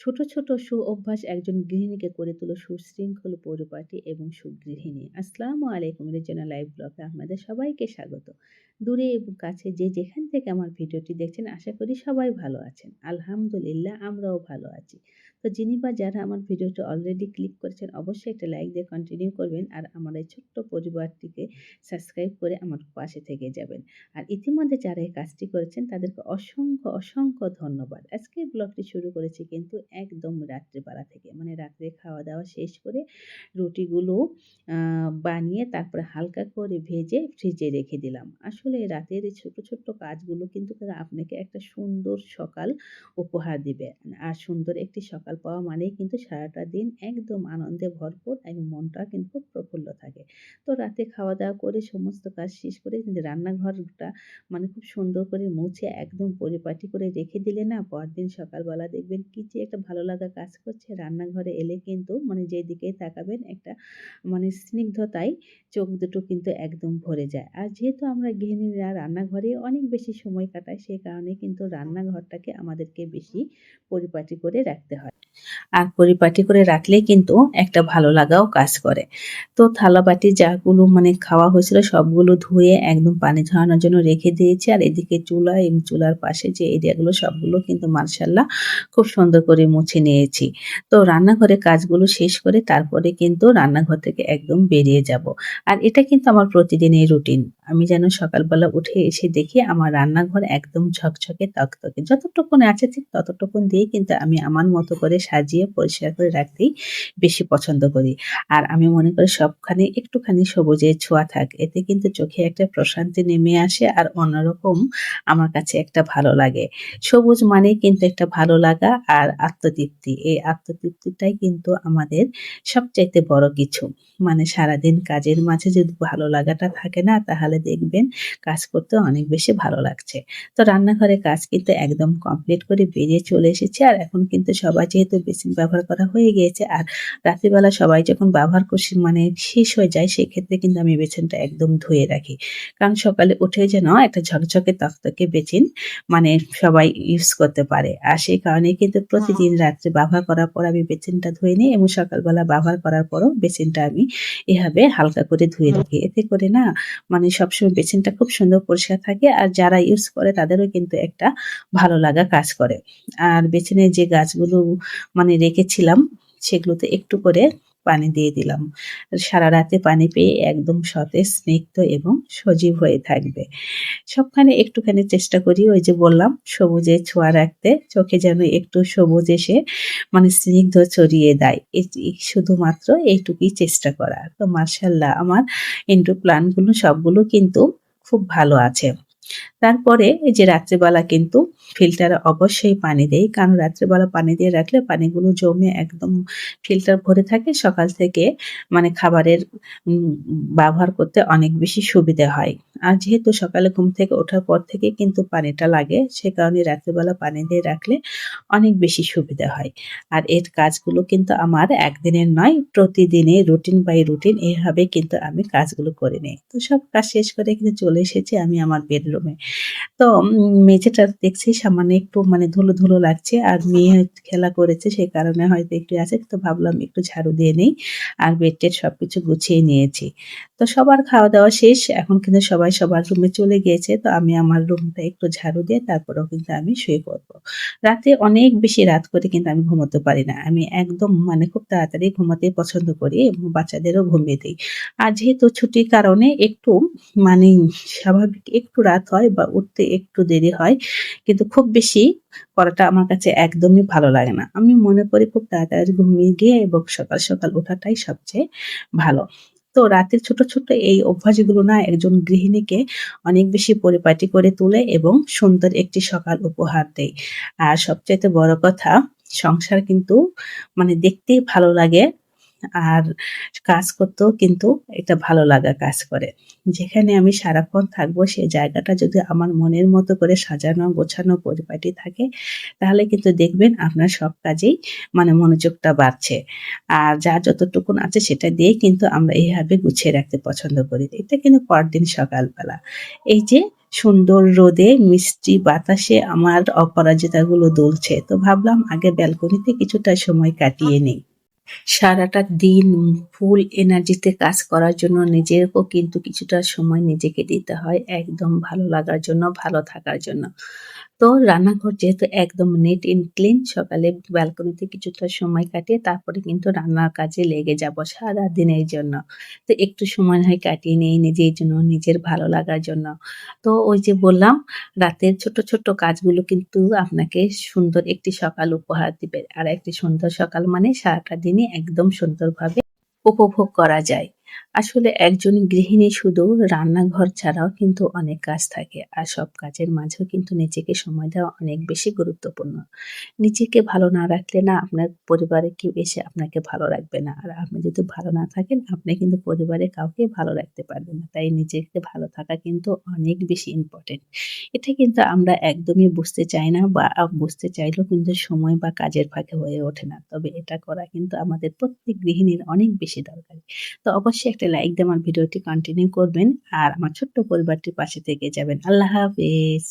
ছোট, ছোট অভ্যাস একজন গৃহিণীকে করে তোলে সুশৃঙ্খল পরিপাটি এবং সুগৃহিণী। আসসালামু আলাইকুম রিজনাল লাইভ ব্লগে আপনাদের সবাইকে স্বাগত। দূরে এবং কাছে যে যেখান থেকে আমার ভিডিওটি দেখছেন আশা করি সবাই ভালো আছেন। আলহামদুলিল্লাহ আমরাও ভালো আছি। তো যিনি বা যারা আমার ভিডিওটি অলরেডি ক্লিক করেছেন অবশ্যই একটা লাইক দিয়ে কন্টিনিউ করবেন আর আমার এই ছোট্ট পরিবারটিকে সাবস্ক্রাইব করে আমার পাশে থেকে যাবেন। আর ইতিমধ্যে যারা এই কাজটি করেছেন তাদেরকে অসংখ্য, অসংখ্য ধন্যবাদ। আজকের ব্লগটি শুরু করেছি কিন্তু একদম রাত্রিবেলা থেকে। মানে রাত্রে খাওয়া-দাওয়া শেষ করে রুটিগুলো আ বানিয়ে তারপরে হালকা করে ভেজে ফ্রিজে রেখে দিলাম। আসলে রাতের এই ছোট, ছোট্ট কাজগুলো কিন্তু তারা আপনাকে একটা সুন্দর সকাল উপহার দিবে। আর সুন্দর একটি সকাল পাওয়া মানেই কিন্তু সারাটা দিন একদম আনন্দে ভরপুর এবং মনটা কিন্তু খুব প্রফুল্ল থাকে। তো রাতে খাওয়া-দাওয়া করে সমস্ত কাজ শেষ করে কিন্তু রান্নাঘরটা মানে খুব সুন্দর করে মুছে একদম পরিপাটি করে রেখে দিলে না পরদিন সকালবেলা দেখবেন কি যে একটা ভালো লাগা কাজ করছে। রান্নাঘরে এলে কিন্তু মানে যেদিকেই তাকাবেন একটা মানে স্নিগ্ধতায় চোখ দুটো কিন্তু একদম ভরে যায়। আর যেহেতু আমরা গৃহিণীরা রান্নাঘরে অনেক বেশি সময় কাটাই সে কারণে কিন্তু রান্নাঘরটাকে আমাদেরকে বেশি পরিপাটি করে রাখতে হয়। আর পরিপাটি করে রাখলেই কিন্তু একটা ভালো লাগাও কাজ করে। তো থালাবাটি যাগুলো মানে খাওয়া হয়েছিল সবগুলো ধুয়ে একদম পানি ঝরানোর জন্য রেখে দিয়েছি। আর এদিকে চুলা এবং চুলার পাশে যে এরিয়াগুলো সবগুলো কিন্তু মাশাআল্লাহ খুব সুন্দর করে মুছে নিয়েছি। তো রান্নাঘরের কাজগুলো শেষ করে তারপরে কিন্তু রান্নাঘর থেকে একদম বেরিয়ে যাব। আর এটা কিন্তু আমার প্রতিদিনের রুটিন। আমি যেন সকালবেলা উঠে এসে দেখি আমার রান্নাঘর একদম ঝকঝকে তকতকে। যতটুকুন আছে ঠিক ততটুকুন দিয়েই কিন্তু আমি আমার মতো করে সাজিয়ে পরিষ্কার করে রাখতেই বেশি পছন্দ করি। আর আমি মনে করি সবখানে একটুখানি সবুজের ছোঁয়া থাক। এতে কিন্তু চোখে একটা প্রশান্তি নেমে আসে আর অন্যরকম আমার কাছে একটা ভালো লাগে। সবুজ মানেই কিন্তু একটা ভালো লাগা আর আত্মতৃপ্তি। এই আত্মতৃপ্তিটাই কিন্তু আমাদের সবচাইতে বড় কিছু। মানে সারাদিন কাজের মাঝে যদি ভালো লাগাটা থাকে না তাহলে দেখবেন কাজ করতে অনেক বেশি ভালো লাগছে। তো রান্নাঘরের কাজ কিন্তু একদম কমপ্লিট করে বেরিয়ে চলে এসেছি। আর এখন কিন্তু সবাই যেহেতু বেসিন ব্যবহার করা হয়ে গিয়েছে আর রাত্রিবেলা সবাই যখন ব্যবহার মানে শেষ হয়ে যায় সেক্ষেত্রে কিন্তু আমি বেসিনটা একদম ধুয়ে রাখি। কারণ সকালে উঠে যেন একটা ঝকঝকে তকতকে বেসিন মানে সবাই ইউজ করতে পারে। আর সেই কারণেই কিন্তু প্রতিদিন রাত্রে ব্যবহার করার পর আমি বেসিনটা ধুয়ে নিই এবং সকালবেলা ব্যবহার করার পরও বেসিনটা আমি এভাবে হালকা করে ধুয়ে রাখি। এতে করে না মানে সবসময় বেসিনটা খুব সুন্দর পরিষ্কার থাকে আর যারা ইউজ করে তাদেরও কিন্তু একটা ভালো লাগা কাজ করে। আর বেসিনের যে গাছগুলো মানে রেখেছিলাম সেগুলোতে একটু করে পানি দিয়ে দিলাম। সারারাতে পানি পেয়ে একদম সতেজ, স্নিগ্ধ এবং সজীব হয়ে থাকবে। সবখানে একটুখানি চেষ্টা করি ওই যে বললাম সবুজের ছোঁয়া রাখতে। চোখে যেন একটু সবুজ এসে মানে স্নিগ্ধ ছড়িয়ে দেয়। এটি শুধুমাত্র এইটুকুই চেষ্টা করা। তো মাশাআল্লাহ আমার ইনডোর প্ল্যান্ট গুলো সবগুলো কিন্তু খুব ভালো আছে। তারপরে এই যে রাত্রিবেলা কিন্তু ফিল্টারে অবশ্যই পানি দেই। কারণ রাত্রিবেলা পানি দিয়ে রাখলে পানিগুলো জমে একদম ফিল্টার ভরে থাকে। সকাল থেকে মানে খাবারের উম ব্যবহার করতে অনেক বেশি সুবিধা হয়। আর যেহেতু সকালে ঘুম থেকে ওঠার পর থেকে কিন্তু পানিটা লাগে, সে কারণে রাত্রিবেলা পানি দিয়ে রাখলে অনেক বেশি সুবিধা হয়। আর এর কাজগুলো কিন্তু আমার একদিনের নয়, প্রতিদিনই রুটিন বাই রুটিন এভাবে কিন্তু আমি কাজগুলো করে নেই। তো সব কাজ শেষ করে কিন্তু চলে এসেছি আমি আমার বেডরুমে। তো মেঝেটা দেখছি সামান্য একটু মানে ধুলো, ধুলো লাগছে। আর মেয়ে খেলা করেছে সে কারণে হয়তো একটু আছে। তো ভাবলাম একটু ঝাড়ু দিয়ে নেই। আর বেড-টেড সবকিছু গুছিয়ে নিয়েছি। তো সবার খাওয়া-দাওয়া শেষ। এখন কিন্তু সবাই সবার রুমে চলে গিয়েছে। তো আমি আমার রুমটা একটু ঝাড়ু দিয়ে তারপরেও কিন্তু আমি শুয়ে পড়ব। রাতে অনেক বেশি রাত করে কিন্তু আমি ঘুমোতে পারি না। আমি একদম মানে খুব তাড়াতাড়ি ঘুমাতে পছন্দ করি এবং বাচ্চাদেরও ঘুমিয়ে দেই। আর যেহেতু ছুটির কারণে একটু মানে স্বাভাবিক একটু রাত হয় বা উঠতে একটু দেরি হয়। কিন্তু খুব বেশি করাটা আমার কাছে একদমই ভালো লাগে না। আমি মনে করি খুব তাড়াতাড়ি ঘুমিয়ে গিয়ে এবং সকাল, সকাল ওঠাটাই সবচেয়ে ভালো। তো রাতের ছোট, ছোট এই অভ্যাসগুলো না একজন গৃহিণীকে অনেক বেশি পরিপাটি করে তোলে এবং সুন্দর একটি সকাল উপহার দেয়। আর সবচাইতে বড় কথা সংসার কিন্তু মানে দেখতেই ভালো লাগে আর কাজ করতেও কিন্তু একটা ভালো লাগা কাজ করে। যেখানে আমি সারাক্ষণ থাকবো সেই জায়গাটা যদি আমার মনের মতো করে সাজানো, গোছানো, পরিপাটি থাকে তাহলে কিন্তু দেখবেন আপনার সব কাজেই মানে মনোযোগটা বাড়ছে। আর যা যতটুকুন আছে সেটা দিয়েই কিন্তু আমরা এভাবে গুছিয়ে রাখতে পছন্দ করি। এটা কিন্তু পরদিন সকালবেলা। এই যে সুন্দর রোদে মিষ্টি বাতাসে আমার অপরাজিতাগুলো দুলছে। তো ভাবলাম আগে ব্যালকনিতে কিছুটা সময় কাটিয়ে নেই। সারাটা দিন ফুল এনার্জিতে কাজ করার জন্য নিজেরও কিন্তু কিছুটা সময় নিজেকে দিতে হয় একদম ভালো লাগার জন্য, ভালো থাকার জন্য। তো রান্নাঘর যেহেতু একদম নিট এন্ড ক্লিন সকালে ব্যালকনিতে কিছুটা সময় কাটিয়ে তারপরে কিন্তু রান্নার কাজে লেগে যাব সারাদিনের জন্য। তো একটু সময় হয় কাটিয়ে নেই নিজের জন্য, নিজের ভালো লাগার জন্য। তো ওই যে বললাম রাতের ছোট, ছোট কাজগুলো কিন্তু আপনাকে সুন্দর একটি সকাল উপহার দিবে। আর একটি সুন্দর সকাল মানে সারাটা দিনই একদম সুন্দরভাবে উপভোগ করা যায়। আসলে একজন গৃহিণী শুধু রান্নাঘর ছাড়াও কিন্তু অনেক কাজ থাকে। আর সব কাজের মাঝেও কিন্তু নিজেকে সময় দেওয়া অনেক বেশি গুরুত্বপূর্ণ। নিজেকে ভালো না রাখলে না আপনার পরিবারে কেউ এসে আপনাকে ভালো রাখবে না। আর আপনি যদি ভালো না থাকেন আপনি কিন্তু পরিবারে কাউকে ভালো রাখতে পারবেন না। তাই নিজেকে ভালো থাকা কিন্তু অনেক বেশি ইম্পোর্টেন্ট। এটা কিন্তু আমরা একদমই বুঝতে চাই না বা বুঝতে চাইলেও কিন্তু সময় বা কাজের ফাঁকে হয়ে ওঠে না। তবে এটা করা কিন্তু আমাদের প্রত্যেক গৃহিণীর অনেক বেশি দরকারি। তো অবশ্যই একটা লাইক দিয়ে আমার ভিডিওটি কন্টিনিউ করবেন আর আমার ছোট্ট পরিবারটির পাশে থেকে যাবেন। আল্লাহ হাফেজ।